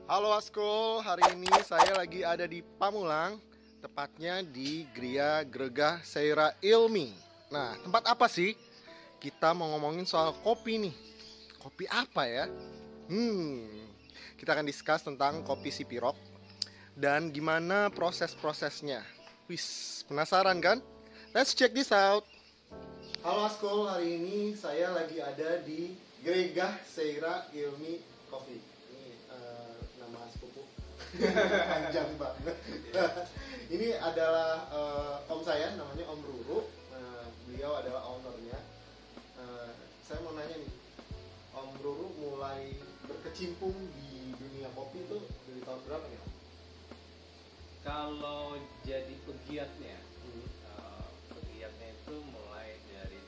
Halo Askul, hari ini saya lagi ada di Pamulang, tepatnya di Gria Gregah Seira Ilmi. Nah, tempat apa sih? Kita mau ngomongin soal kopi nih. Kopi apa ya? Kita akan discuss tentang kopi Sipirok dan gimana proses-prosesnya. Wis, penasaran kan? Let's check this out. Halo Askul, hari ini saya lagi ada di Gregah Seira Ilmi Coffee. Nama sepupu panjang banget. Ini adalah om saya, namanya Om Ruru. Beliau adalah ownernya. Saya mau nanya nih, Om Ruru mulai berkecimpung di dunia kopi itu dari tahun berapa nih Om? Kalau jadi pegiatnya, pegiatnya itu mulai dari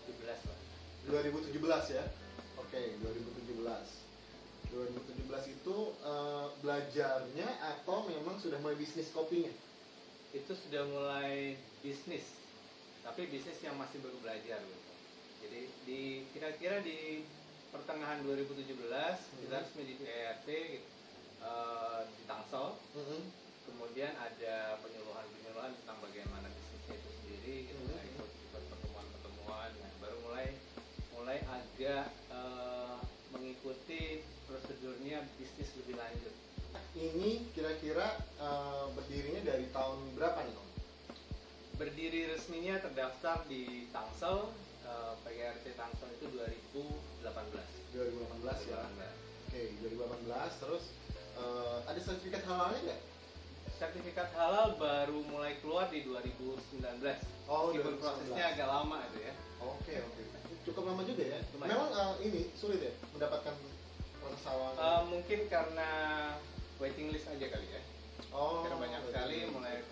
2017 lah. 2017 ya? Oke, 2017 itu belajarnya atau memang sudah mulai bisnis kopinya? Itu sudah mulai bisnis, tapi bisnis yang masih baru belajar gitu. Jadi kira-kira di pertengahan 2017 kita resmi di ERT gitu, di Tangsel. Kemudian ada penyuluhan tentang bagaimana bisnisnya itu sendiri gitu. Ikut pertemuan-pertemuan, nah, baru mulai agak mengikuti prosedurnya bisnis lebih lanjut. Ini kira-kira berdirinya dari tahun berapa nih Om? Berdiri resminya terdaftar di Tangsel, PGRT Tangsel itu 2018. 2018 ya? Oke, 2018. Terus ada sertifikat halalnya nggak? Sertifikat halal baru mulai keluar di 2019. Oh, meskipun 2019. prosesnya agak lama itu ya. Oke. Cukup lama juga ya? Lumayan. Memang ini sulit ya mendapatkan proses halal? Mungkin karena waiting list aja kali ya. Oh, Karena banyak sekali mulai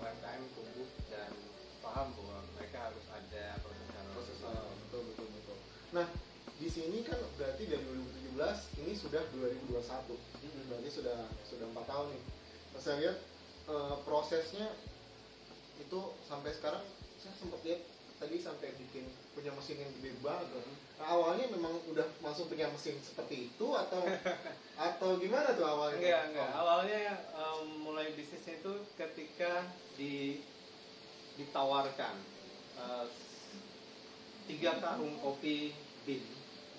UMKM tumbuh dan paham bahwa mereka harus ada proses halal. Betul. Nah, di sini kan berarti dari 2017 ini sudah 2021. Berarti sudah 4 tahun nih. Nah, saya lihat prosesnya itu sampai sekarang saya sempat lihat tadi sampai punya mesin yang gede banget. Nah, awalnya memang udah langsung punya mesin seperti itu atau gimana tuh awalnya? Enggak. Awalnya mulai bisnisnya itu ketika ditawarkan 3 karung kopi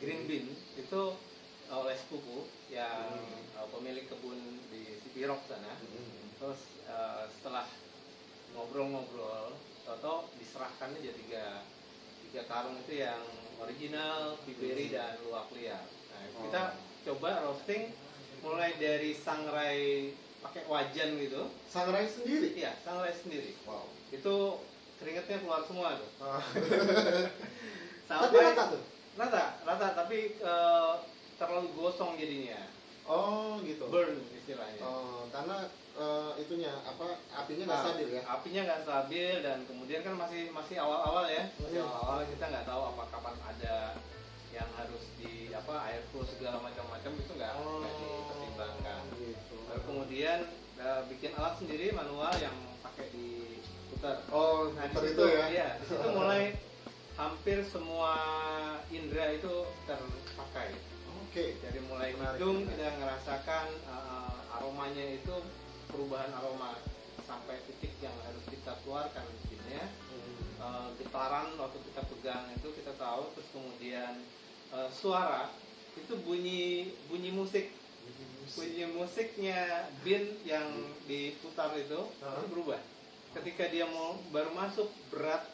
green bean itu oleh sepupu yang pemilik kebun di Sipirok sana. Terus setelah ngobrol-ngobrol, toto diserahkan aja 3 karung itu yang original, Biberi dan luwak liar. Nah, kita coba roasting mulai dari sangrai pakai wajan gitu. Sangrai sendiri? Iya, sangrai sendiri. Wow. Itu keringetnya keluar semua tuh. Tapi rata tuh? Rata, tapi terlalu gosong jadinya. Oh gitu. Burn istilahnya. Karena itunya apinya nggak stabil ya? Apinya nggak stabil dan kemudian kan masih awal-awal ya. Masih awal kita nggak tahu kapan ada yang harus di air flow segala macam-macam itu nggak dipertimbangkan. Gitu. Lalu kemudian bikin alat sendiri manual yang pakai diputar. Oh, Nah, putar di itu situ, ya? Iya, di situ mulai hampir semua indera itu terpakai. Oke. Jadi mulai Menarik, hidung menarik. kita ngerasakan aromanya itu perubahan aroma sampai titik yang harus kita keluarkan mesinnya. Getaran waktu kita pegang itu kita tahu, terus kemudian suara itu bunyi musik. Bunyi musiknya bin yang diputar itu berubah. Ketika dia baru masuk berat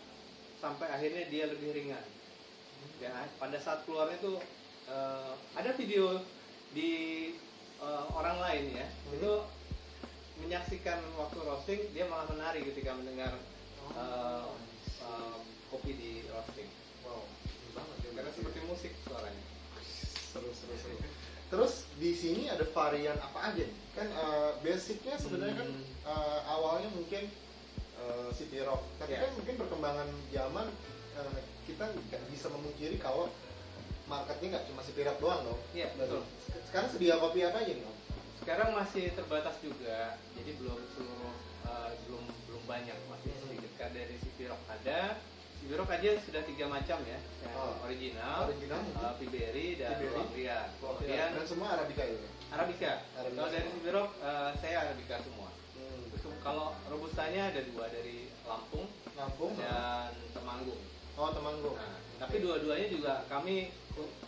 sampai akhirnya dia lebih ringan. Dan pada saat keluar itu ada video di orang lain ya, itu menyaksikan waktu roasting dia malah menari ketika mendengar kopi di roasting. Wow, ini banget ya. Karena seperti musik suaranya. Seru. Terus di sini ada varian apa aja nih? Kan basicnya sebenarnya kan awalnya mungkin Sipirok. Tapi kan mungkin perkembangan zaman kita nggak bisa memungkiri kalau marketnya nggak cuma Sipirok doang dong. Iya, betul. Sekarang sedia kopi apa aja nih Om? Sekarang masih terbatas juga, jadi belum banyak, masih sedikit. Dari Sipirok ada, Sibirok aja sudah 3 macam ya, yang original, Piberi dan Bavarian. Kemudian dan semua Arabica ya? Arabica. Kalau dari Sibirok saya Arabica semua. Terus kalau Robustanya ada 2 dari Lampung dan Temanggung. Oh, Temanggung. Nah, tapi dua-duanya juga kami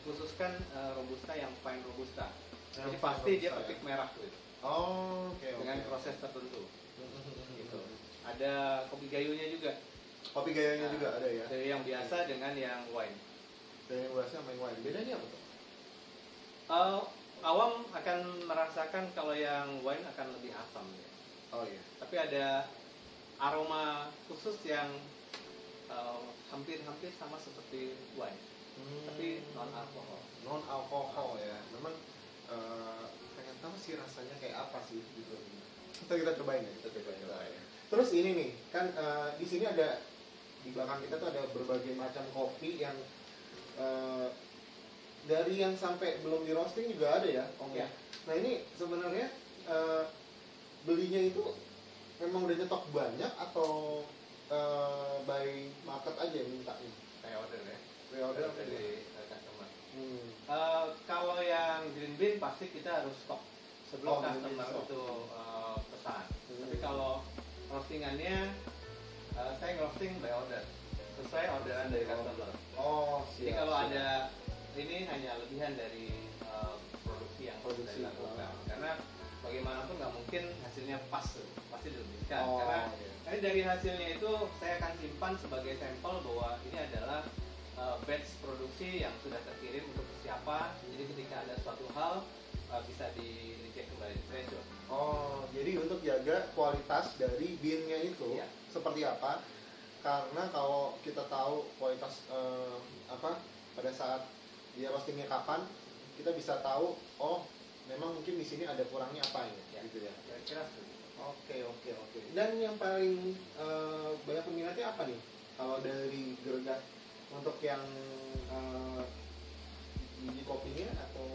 khususkan Robusta yang fine Robusta. Jadi pasti dia petik merah tuh. Oh, oke. Dengan proses tertentu. Gitu. Ada kopi gayunya juga. Kopi gayanya juga ada ya? Dari yang biasa dengan yang wine. Dari yang biasa sama yang wine. Bedanya apa tuh? Awam akan merasakan kalau yang wine akan lebih asam ya. Oh iya. Tapi ada aroma khusus yang hampir-hampir sama seperti wine. Tapi non alkohol. Non alkohol ya. Memang pengen tahu sih rasanya kayak apa sih gitu. Kita cobain ya. Terus ini nih, kan di sini ada di belakang kita tuh ada berbagai macam kopi yang dari yang sampai belum di roasting juga ada ya, Om ya. Nah ini sebenarnya belinya itu memang udah nyetok banyak atau by market aja mintanya? Kayak order ya. Pre-order dari customer. Kalau yang green bean pasti kita harus stok sebelum customer itu pesan. Tapi kalau roastingannya saya roasting by order sesuai orderan dari customer. Jadi kalau ada ini hanya lebihan dari produksi yang saya lakukan. Karena bagaimanapun nggak mungkin hasilnya pas, pasti dilebihkan. Karena dari hasilnya itu saya akan simpan sebagai sampel bahwa ini adalah batch produksi yang sudah terkirim untuk persiapan. Jadi ketika ada suatu hal bisa dicek kembali pressure. Jadi untuk jaga kualitas dari bean-nya itu seperti apa? Karena kalau kita tahu kualitas pada saat dia roastingnya kapan, kita bisa tahu memang mungkin di sini ada kurangnya apa ya, gitu ya. Kira-kira. Oke. Dan yang paling banyak peminatnya apa nih? Kalau dari Gregat untuk yang biji kopinya atau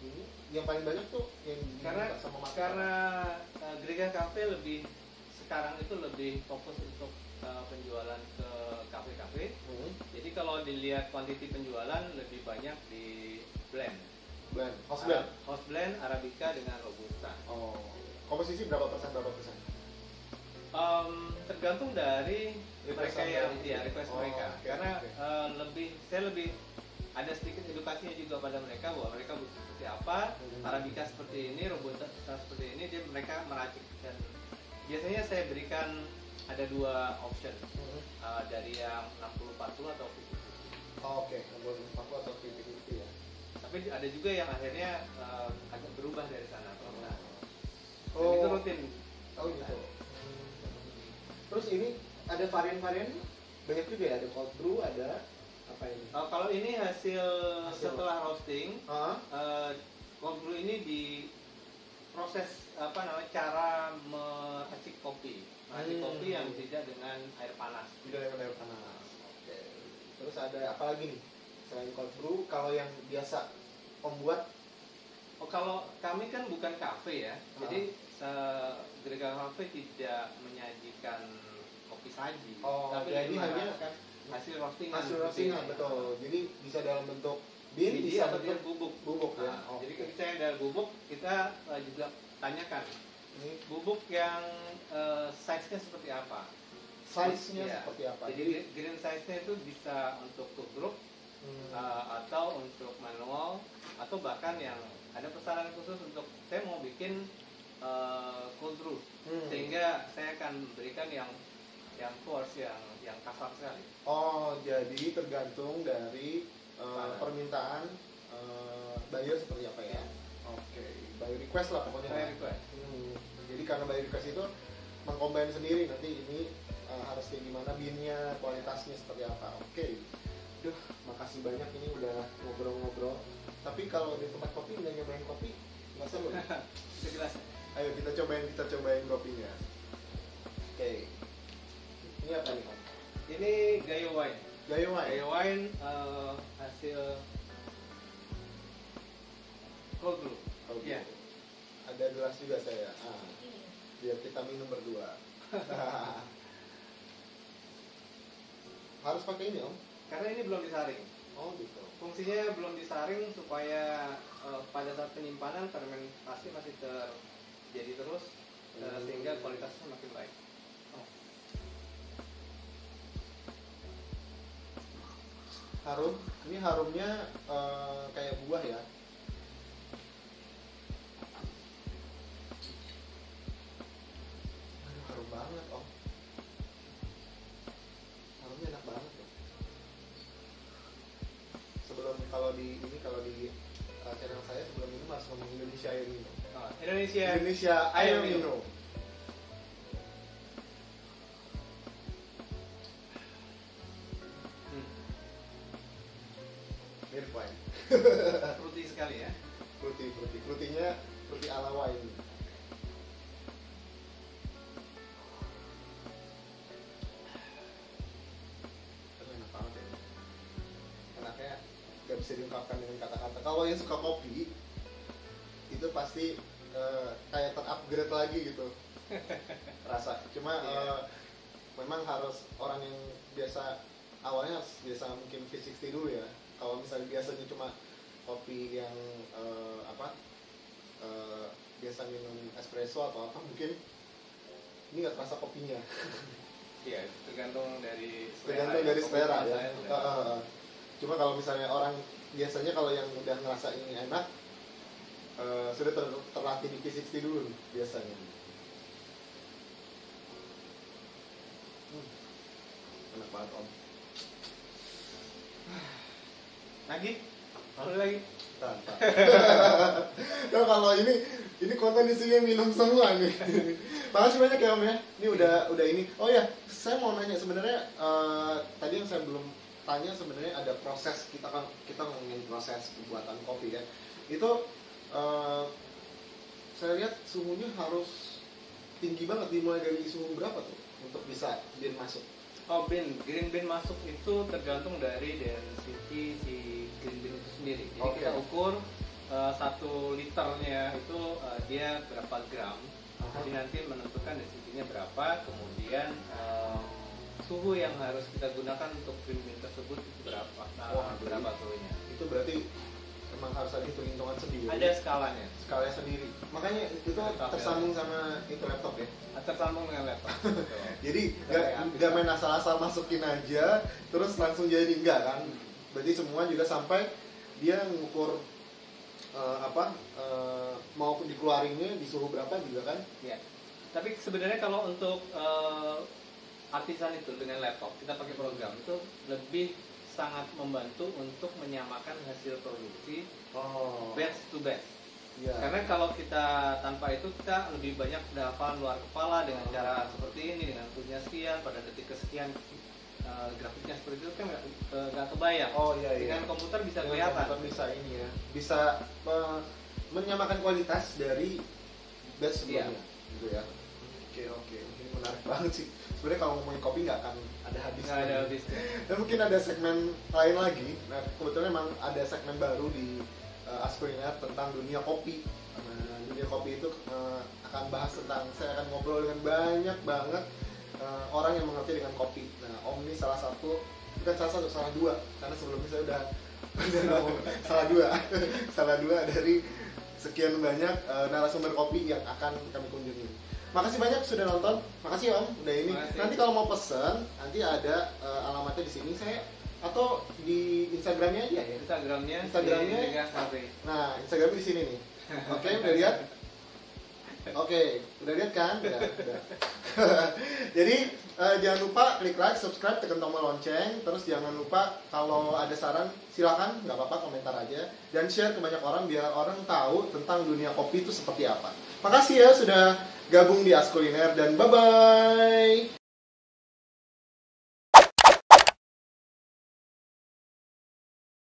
ini yang paling banyak tuh yang sama makan. Karena Gregat Cafe sekarang itu lebih fokus untuk penjualan ke kafe-kafe. Jadi kalau dilihat kuantiti penjualan lebih banyak di house blend Arabica dengan Robusta. Komposisi berapa persen? Tergantung dari mereka yang request mereka. Karena saya lebih ada sedikit edukasinya juga pada mereka bahwa mereka butuh seperti apa, Arabica seperti ini, Robusta seperti ini, mereka meracik. Dan biasanya saya berikan ada 2 option dari yang 60-40 atau 50-50. 60-40 atau 50-50 ya. Tapi ada juga yang akhirnya agak berubah dari sana. Dan itu rutin. Gitu. Terus ini ada varian-varian banyak juga ya, ada cold brew, ada apa ini? Kalau ini hasil setelah roasting, cold brew ini di proses cara meracik kopi. Meracik kopi yang tidak dengan air panas. Tidak dengan air panas. Oke. Terus ada apa lagi nih? Selain cold brew, kalau yang biasa membuat kalau kami kan bukan kafe ya. Jadi Gregat Cafe tidak menyajikan kopi saji. Tapi jadi hanya hasil roastingan. Betul. Jadi bisa dalam bentuk bean, bisa bentuk bubuk ya. Jadi ketika ada bubuk, kita juga tanyakan bubuk yang size-nya seperti apa. Seperti apa? Jadi green size-nya itu bisa untuk tubruk atau untuk manual, atau bahkan yang ada pesanan khusus untuk saya mau bikin cold brew, sehingga saya akan berikan yang coarse, yang kasar sekali. Jadi tergantung dari permintaan buyer seperti apa ya? Oke, buyer request lah pokoknya. Buyer request. Jadi karena buyer request itu mengcombine sendiri nanti ini harus kayak gimana bean-nya, kualitasnya seperti apa. Oke. Makasih banyak ini udah ngobrol-ngobrol. Tapi kalau di tempat kopi nggak nyobain kopi, nggak seru. Itu jelas. Ayo kita cobain kopinya. Oke. Ini apa nih, Om? Ini Gayo Wine. Gayo Wine hasil cold brew. Iya. Ada gelas juga saya. Biar kita minum berdua. harus pakai ini om? Karena ini belum disaring. Oh gitu. Fungsinya belum disaring supaya pada saat penyimpanan fermentasi masih terjadi terus sehingga kualitasnya makin baik. Harum, ini harumnya kayak buah ya. Aduh, harum banget om. Harumnya enak banget loh. Sebelum kalau di channel saya sebelum ini harus ngomong Indonesia Air Minum. Indonesia Air Minum. Irfan. Fruity sekali ya. Frutinya fruity ala wine. Enak banget ya. Enaknya gak bisa diungkapkan dengan kata-kata. Kalau yang suka kopi itu pasti kayak terupgrade lagi gitu rasa. Cuma memang harus orang yang biasa awalnya harus biasa mungkin V60 dulu ya. Kalau misalnya biasanya cuma kopi yang biasa minum espresso atau apa, mungkin ini nggak terasa kopinya. Iya, tergantung dari selera ya. Cuma kalau misalnya orang biasanya kalau yang udah ngerasa ini enak, sudah terlatih di V60 dulu biasanya. Enak banget om. Lagi? Lagi? Tanpa. Nah, kalau ini konten isinya minum semua nih. Makasih banyak ya om ya. Ini udah ini. Oh ya, saya mau nanya sebenarnya tadi yang saya belum tanya sebenarnya ada proses kita ngomongin proses pembuatan kopi kan. Itu saya lihat suhunya harus tinggi banget, dimulai dari suhu berapa tuh untuk bisa bean masuk? Oh, green bean masuk itu tergantung dari density si green bean itu sendiri. Jadi kita ukur 1 liternya itu dia berapa gram. Jadi nanti menentukan density-nya berapa, kemudian suhu yang harus kita gunakan untuk green bean tersebut itu berapa. Berapa suhunya. Itu berarti memang harus ada hitungan sendiri. Ada skalanya sendiri. Makanya itu tersambung sama itu laptop ya. Tersambung dengan laptop. Jadi nggak main asal-asal masukin aja terus langsung jadi enggak kan. Berarti semua juga sampai dia mengukur mau dikeluarinnya di suhu berapa juga kan. Ya. Tapi sebenarnya kalau untuk artisan itu dengan laptop kita pakai program itu lebih sangat membantu untuk menyamakan hasil produksi batch to batch. Ya. Karena kalau kita tanpa itu kita lebih banyak hafalan luar kepala dengan cara seperti ini, dengan suhunya sekian pada detik kesekian, grafiknya seperti itu kan nggak kebayang. Dengan komputer bisa kelihatan. Komputer bisa ini ya, bisa menyamakan kualitas dari batch sebelumnya, gitu ya. Oke, ini menarik banget sih. Sebenarnya kalau ngomongin kopi nggak akan ada habisnya. Nggak ada habisnya. Dan mungkin ada segmen lain lagi. Nah, kebetulan memang ada segmen baru di Askuliner tentang dunia kopi. Dunia kopi itu akan bahas tentang, saya akan ngobrol dengan banyak banget orang yang mengerti dengan kopi. Nah, om ini salah dua, karena sebelumnya saya udah ngomong salah dua dari sekian banyak narasumber kopi yang akan kami kunjungi. Makasih banyak sudah nonton. Makasih om, udah ini. Nanti kalau mau pesen, nanti ada alamatnya di sini saya atau di Instagramnya aja ya. Instagramnya. Nah, Instagramnya di sini nih. Oke, udah lihat? Oke, udah lihat kan? Udah. Jadi jangan lupa klik like, subscribe, tekan tombol lonceng. Terus jangan lupa kalau ada saran silakan, nggak apa-apa komentar aja. Dan share ke banyak orang biar orang tahu tentang dunia kopi itu seperti apa. Makasih ya sudah gabung di Askuliner dan bye-bye.